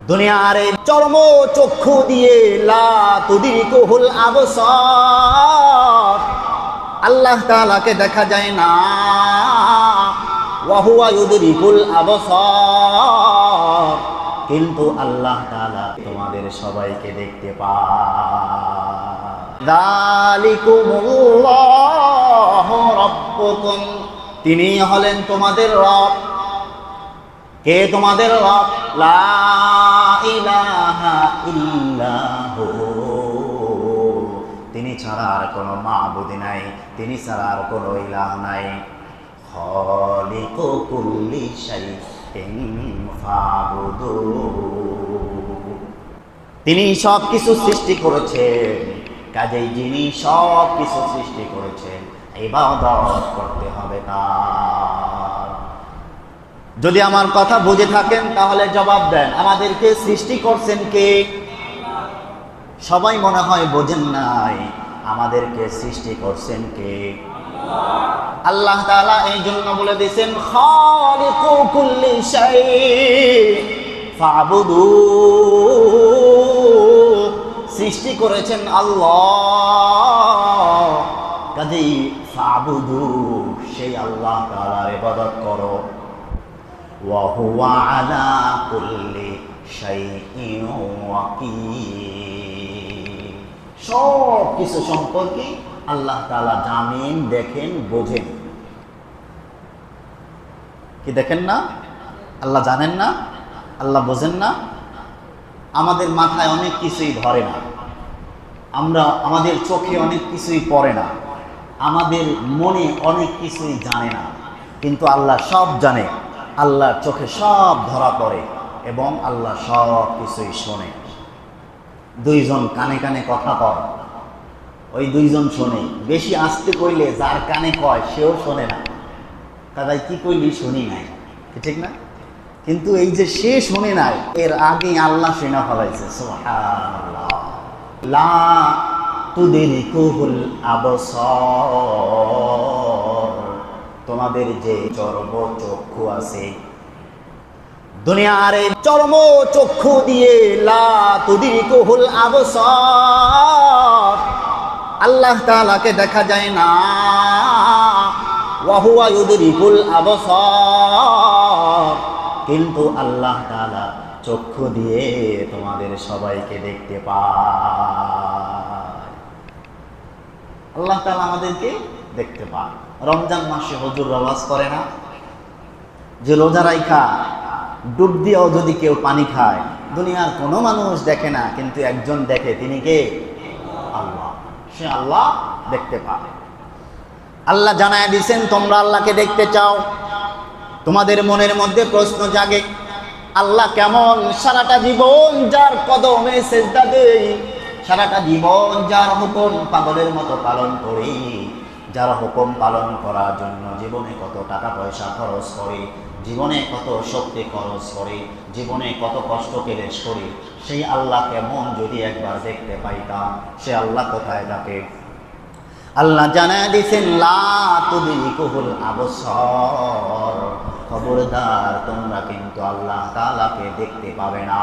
দুনিয়ার এই চর্ম চক্ষু দিয়ে লা তুদরিকুহুল আবসার, আল্লাহ তাআলাকে দেখা যায় না। ওয়া হুয়া ইউদরিকুল আবসার, কিন্তু আল্লাহ তাআলা তোমাদের সবাইকে দেখতে পায়। যালিকুমুল্লাহু রাব্বুকুম, তিনি হলেন তোমাদের রব। কে তোমাদের রব? লা ইলাহা ইল্লাহু, তিনি ছাড়া আর কোনো মাবুদ নাই, তিনি ছাড়া আর কোনো ইলাহ নাই। খালিকু কুল্লি শাইইন ফাবুদু, তিনি সব কিছু সৃষ্টি করেছেন, কাজেই যিনি সব কিছু সৃষ্টি করেছেন ইবাদত করতে হবে তার। যদি আমার কথা বুঝে থাকেন তাহলে জবাব দেন, আমাদেরকে সৃষ্টি করছেন কে? সবাই মনে হয় বোঝেন নাই, আমাদেরকে সৃষ্টি করছেন কে? আল্লাহ তাআলা এই জন্য বলে দিয়েছেন খালিকু কুল্লি শাই ফাবুদু, সৃষ্টি করেছেন আল্লাহ, কাজেই ফাবুদু, সেই আল্লাহ তাআলার ইবাদত করো। ওয়া হুয়া আলা কুল্লি শাইইন ওয়াকিল, সব কিছু সম্পর্কে আল্লাহ তাআলা জানেন, দেখেন, বোঝেন। কি দেখেন না? আল্লাহ জানেন না? আল্লাহ বোঝেন না? আমাদের মাথায় অনেক কিছুই ধরে না, আমাদের চোখে অনেক কিছুই পড়ে না, আমাদের মনে অনেক কিছুই জানে না, কিন্তু আল্লাহ সব জানে। আল্লাহর চোখে সব ধরা পড়ে এবং আল্লাহ সব কিছুই শোনে। দুইজন কানে কানে কথা কয়, ওই দুইজন শোনে। বেশি আস্তে কইলে যার কানে কয় সেও শোনে না, তাই কি কইলি শুনি নাই, ঠিক না? কিন্তু এই যে সে শুনে নাই, এর আগে আল্লাহ শুনে ফেলাইছে। সুবহানাল্লাহ। লা তুদরিকুহুল আবসার, তোমাদের যে চর্ম চক্ষু আছে, দুনিয়ার এই চর্ম চক্ষু দিয়ে লা তুদরিকুহুল আবসার, আল্লাহ তাআলাকে দেখা যায় না। ওয়া হুয়া ইউদরিকুল আবসার, কিন্তু আল্লাহ তাআলা চক্ষু দিয়ে তোমাদের সবাইকে দেখতে পায়। আল্লাহ তাআলা আমাদেরকে দেখতে পায়। রমজান মাসে হুজুর ওয়াজ করে না যে রোজা রাইখা ডুব দিয়েও যদি কেউ পানি খায়, দুনিয়ার কোনো মানুষ দেখে না, কিন্তু একজন দেখে, তিনি কে? আল্লাহ। সে আল্লাহ দেখতে পায়। আল্লাহ জানায় দিয়েছেন, তোমরা আল্লাহকে দেখতে চাও, তোমাদের মনের মধ্যে প্রশ্ন জাগে আল্লাহ কেমন? সারাটা জীবন যার কদমে সেজদা দেই, সারাটা জীবন যার হুকুম পাগলের মতো পালন করি, যার হুকুম পালন করার জন্য জীবনে কত টাকা পয়সা খরচ করি, জীবনে কত শক্তি খরচ করি, জীবনে কত কষ্ট কেলেশ করি, সেই আল্লাহ কেমন যদি একবার দেখতে পাইতাম, সে আল্লাহ কোথায় থাকে? আল্লাহ জানায় দিয়েছেন লা তুদরিকুহুল আবসার, খবরদার তোমরা কিন্তু আল্লাহ তাআলাকে দেখতে পাবে না।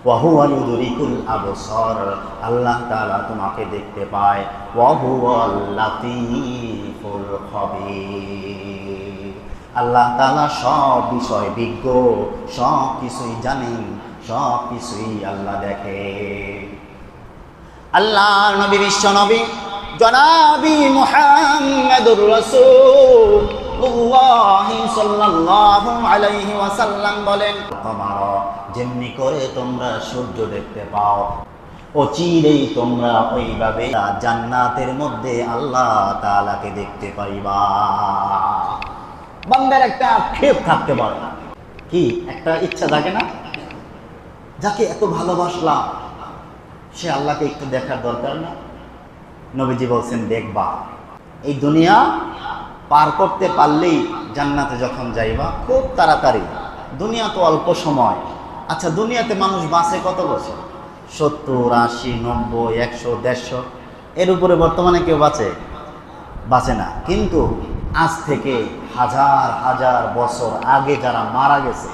ওয়া হুয়া ইউদরিকুল আবসার, আল্লাহ তাআলা তোমাকে দেখতে পায়। ওয়া হুয়াল লাতীফুল খবীর, আল্লাহ তাআলা সব বিষয় বিজ্ঞ, সব কিছুই জানেন, সব কিছুই আল্লাহ দেখে। আল্লাহর নবী, বিশ্ব নবী জনাবি মুহাম্মদুর রাসূলুল্লাহ সাল্লাল্লাহু আলাইহি ওয়াসাল্লাম বলেন, তোমরা যেমনি করে তোমরা সূর্য দেখতে পাও, অচিরেই তোমরা ওইভাবে জান্নাতের মধ্যে আল্লাহ তাআলাকে দেখতে পাইবা। বান্দার একটা আক্ষেপ থাকতে পারে, কি একটা ইচ্ছা থাকে না? যাকে এত ভালোবাসলাম সে আল্লাহকে একটু দেখার দরকার না? নবীজি বলছেন, দেখবা এই দুনিয়া পার করতে পারলেই জান্নাতে যখন যাইবা খুব তাড়াতাড়ি। দুনিয়া তো অল্প সময়। আচ্ছা, দুনিয়াতে মানুষ বাঁচে কত বছর? 70, 80, 90, 100, 150, এর উপরে বর্তমানে কেউ বাঁচে না। কিন্তু আজ থেকে হাজার হাজার বছর আগে যারা মারা গেছে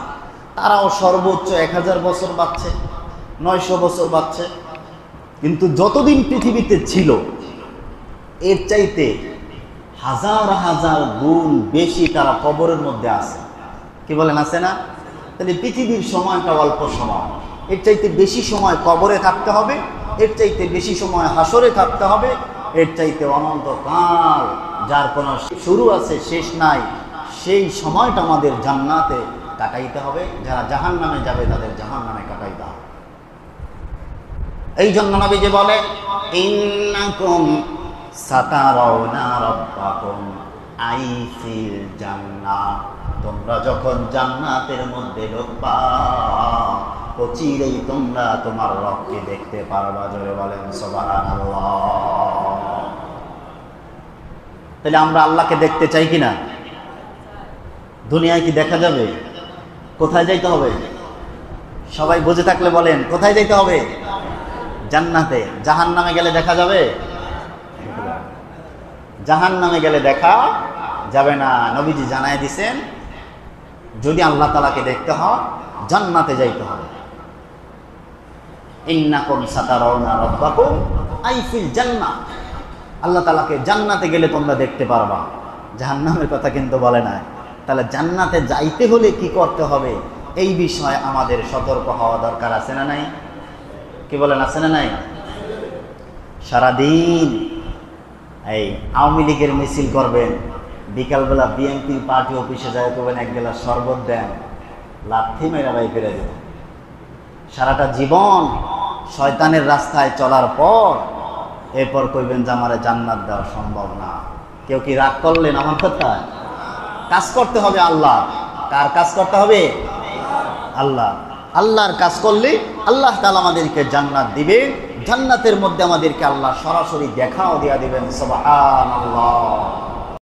তারাও সর্বোচ্চ 1000 বছর বাঁচছে, 900 বছর বাঁচছে। কিন্তু যতদিন পৃথিবীতে ছিল এর চাইতে হাজার হাজার গুণ বেশি তারা কবরের মধ্যে আছে। কি বলেন, আছে না? তাহলে পৃথিবীর সময়টা অল্প সময়, এর চাইতে বেশি সময় কবরে থাকতে হবে, এর চাইতে বেশি সময় হাসরে থাকতে হবে, এর চাইতে অনন্তকাল যার কোনো শুরু আছে শেষ নাই, সেই সময়টা আমাদের জান্নাতে কাটাইতে হবে। যারা জাহান্নামে যাবে তাদের জাহান্নামে কাটাইতে হবে। এই জন্য নবী যে বলে, ইন্নাকুম সাতারাউনা রাব্বাকুম আইফিল জান্নাহ, তোমরা যখন জান্নাতের মধ্যে ঢুকবা অচিরেই তোমরা তোমার রবকে দেখতে পারবা। জোরে বলেন সুবহানাল্লাহ। তাহলে আমরা আল্লাহকে দেখতে চাই কিনা? দুনিয়ায় কি দেখা যাবে? কোথায় যাইতে হবে? সবাই বুঝে থাকলে বলেন, কোথায় যাইতে হবে? জান্নাতে। জাহান্নামে গেলে দেখা যাবে? জাহান্নামে গেলে দেখা যাবে না। নবীজি জানায় দিছেন, যদি আল্লাহ তাআলাকে দেখতে হয় জান্নাতে যাইতে হবে। ইন্নাকুম সাতারাউনা রাব্বাকুম আইফিল জান্নাহ, আল্লাহ তাআলাকে জান্নাতে গেলে তোমরা দেখতে পারবা। জাহান্নামের কথা কিন্তু বলে না। তাহলে জান্নাতে যাইতে হলে কি করতে হবে, এই বিষয়ে আমাদের সতর্ক হওয়া দরকার, আছে না নাই? কি বলেন, আছে না নাই? সারাদিন এই আওয়ামী লীগের মিছিল করবেন, বিকালবেলা বিএনপির পার্টি অফিসে যায় করবেন এক গ্লাস শরবত দেন, লাথি মেরা বাই ফিরে দেবেন। সারাটা জীবন শয়তানের রাস্তায় চলার পর এরপর কইবেন যে আমারে জান্নাত দেওয়া সম্ভব না। কেউ কি রাগ করলেন আমার কথায়? কাজ করতে হবে আল্লাহ। কার কাজ করতে হবে? আল্লাহ। আল্লাহর কাজ করলে আল্লাহ তাআলা আমাদেরকে জান্নাত দিবেন। জান্নাতের মধ্যে আমাদেরকে আল্লাহ সরাসরি দেখাও দিয়া দিবেন। সুবহানাল্লাহ।